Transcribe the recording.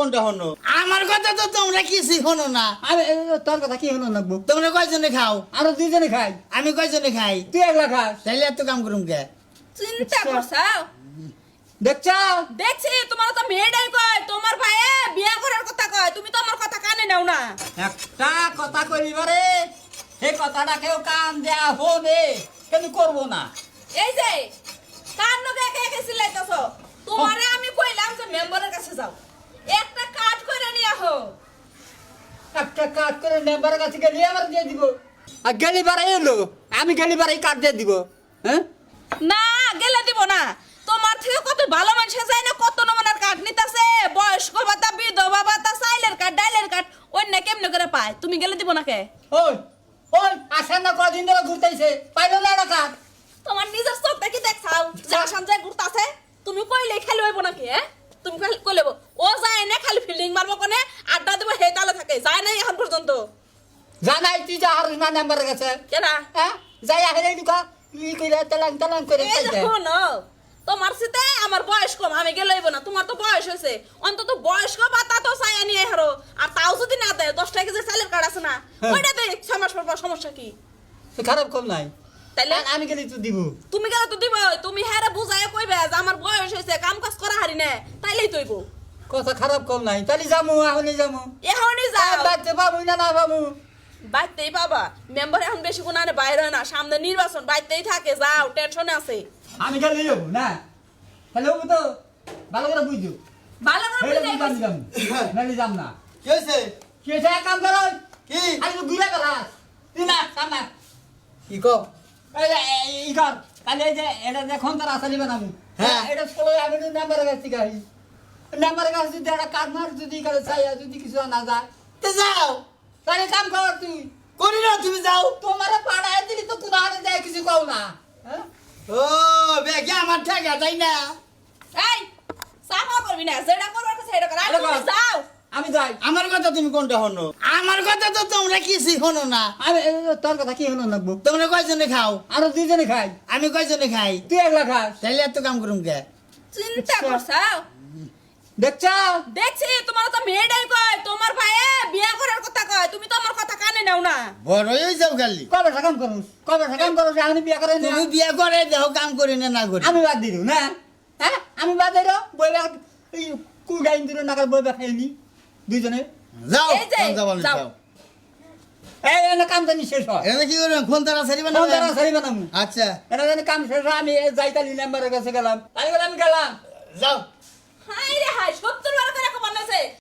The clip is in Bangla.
কোনটা হনো আমার কথা তো তোমরা কিছুই হনো না। আমি তোর কথা কি হলো নাকবো? তোমরা কয়জনে খাও? আরো দুইজনে খাই। আমি কয়জনে খাই? তুই একলা খাস। তাইলে এত কাম করুম কে? চিন্তা করছাও? দেখছ? দেখছি তোমার তো মেয়েটাই কয় তোমার ভাইয়ে বিয়া করার কথা কয়, তুমি তো আমার কথা কানে নাও না। একটা কথা কইবারে সেই কথাটা কেউ কান দেয়া হনে কিন্তু করবো না। এই যে কার নগে একে একে চিল্লাইতেছো? তোমারে আমি কইলাম যে মেম্বারের কাছে যাও, একটা কাট করে নিয়ে আহো। একটা কাট করে মেম্বারের কাছে গেলে আবার দিয়ে দিব। আর গেলি বারে এলো আমি গেলি বারে কাট দিয়ে দিব। হ্যাঁ না গেলে দিব না। তোমার থেকে কত ভালো মানুষ যায় না, কত নমুনার কাট নিতাছে, বয়স্ক ভাতা, বিধবা ভাতা, চাইলের কাট, ডাইলের কাট, অন্য কেমনে করে পায়? তুমি গেলে দিব না কে? ওই ওই আসেন না কদিন ধরে ঘুরতেছে পাইলো না একটা কাট। তোমার নিজের চোখটা কি দেখছাও যে আসাম যায় ঘুরতাছে? তুমি কইলে খালি হইব নাকি? হ্যাঁ তুমি কইলে ও যায় না, খালি ফিল্ডিং মারবো কোনে, আড্ডা দেবো, হে তালে থাকে, যায় নাই এখন পর্যন্ত। জানাই তুই যা হারিস না মেম্বারের কাছে। কেনা হ্যাঁ যাই আহে দুকা ই কইরা তালাং তালাং করে এই খাইতে। দেখো না, তোমার সাথে আমার বয়স কম, আমি গেলে হইব না। তোমার তো বয়স হয়েছে, অন্তত বয়স্ক ভাতা তো চাই নিয়ে হারো। আর তাও যদি না দেয়, 10 টাকা যে চালের কার্ড আছে না, ওইটা দে 6 মাস পর। সমস্যা কি? খারাপ কম নাই তাইলে আমি গেলি তুই দিব। তুমি গেলে তো দিব। তুমি হ্যাঁ বুঝাই কইবে যে আমার বয়স হয়েছে, কাম কাজ করা হারি না, তাইলেই তৈব। কথা খারাপ কম নাই তাহলে যামু এখনই যামু। এখনই যাও, বাড়তে পাবো না না পাবো। বাইতেই বাবা। মেম্বার এখন বেশি কোন আনে বাইরে হয় না, সামনে নির্বাচন, বাইতেই থাকে। যাও, টেনশনে আছে। আমি গেলে যাবো না তাহলে হবো তো ভালো করে বুঝছো। ভালো করে হেলে বুঝাই বুঝাম যাম নালি যাম না। কি হয়েছে? কি হয়েছে এক কাম করো কি আরে তো ঘুরে বেড়াস তুই না সামনা কি কও? ই কর তাহলে এই যে এটা দেখুন তার আসা নিবে না আমি। হ্যাঁ। এটা ফলো আমি নাম্বারের কাছ থেকে আসি নাম্বারের কাছে যদি একটা কার্ড মার যদি করে চাই যদি কিছু না যায় তে যাও, তাহলে কাম কর তুই। করি না, তুমি যাও। তোমার পাড়ায় দিলি তো কোন হারে যায় কিছু কও না। হ্যাঁ ও বেগে আমার ঠেকা তাই না? এই সাফা করবি না, যেটা করবার কথা সেটা কর। আর আরে তুমি বাবা। যাও। আমি যাই। আমার কথা তুমি কোনটা হনো? আমার কথা তো তোমরা কিছুই হনো না। আমি তোর কথা কি হলো নাকবো? তোমরা কয়জনে খাও? আরো দুইজনে খাই। আমি কয়জনে খাই? তুই একলা খাস। তাইলে এত কাম করুম কে? চিন্তা করছাও? দেখছ? দেখছি তোমার তো মেয়েটাই কয় তোমার ভাইয়ে বিয়া করার কথা কয়, তুমি তো আমার কথা কানে নাও না। বড়ই হয়ে যাও খালি। কবে কাম করুস কবে কাম করুস আমি বিয়া করে না। তুমি বিয়া করে দেহ, কাম করি না না করি। আমি বাদ দিল না। হ্যাঁ আমি বাদ দিল বইবা কু গাইন দিল না বইবা খাইনি দুইজনে। যাও, এই যে, কোন যাবো না, যাও। যাও। এই এনে কাম জানি শেষ হয়। এনে কি করবেন? ফোন তারা সারিবে না? কোন তারা সারিবে না আমি। আচ্ছা, এটা জানি কাম শেষ হয় আমি যাইতালি নাম্বারের কাছে গেলাম। তাই বলে আমি গেলাম। যাও। হাই রে হাই, 70 বার করে খবর আছে।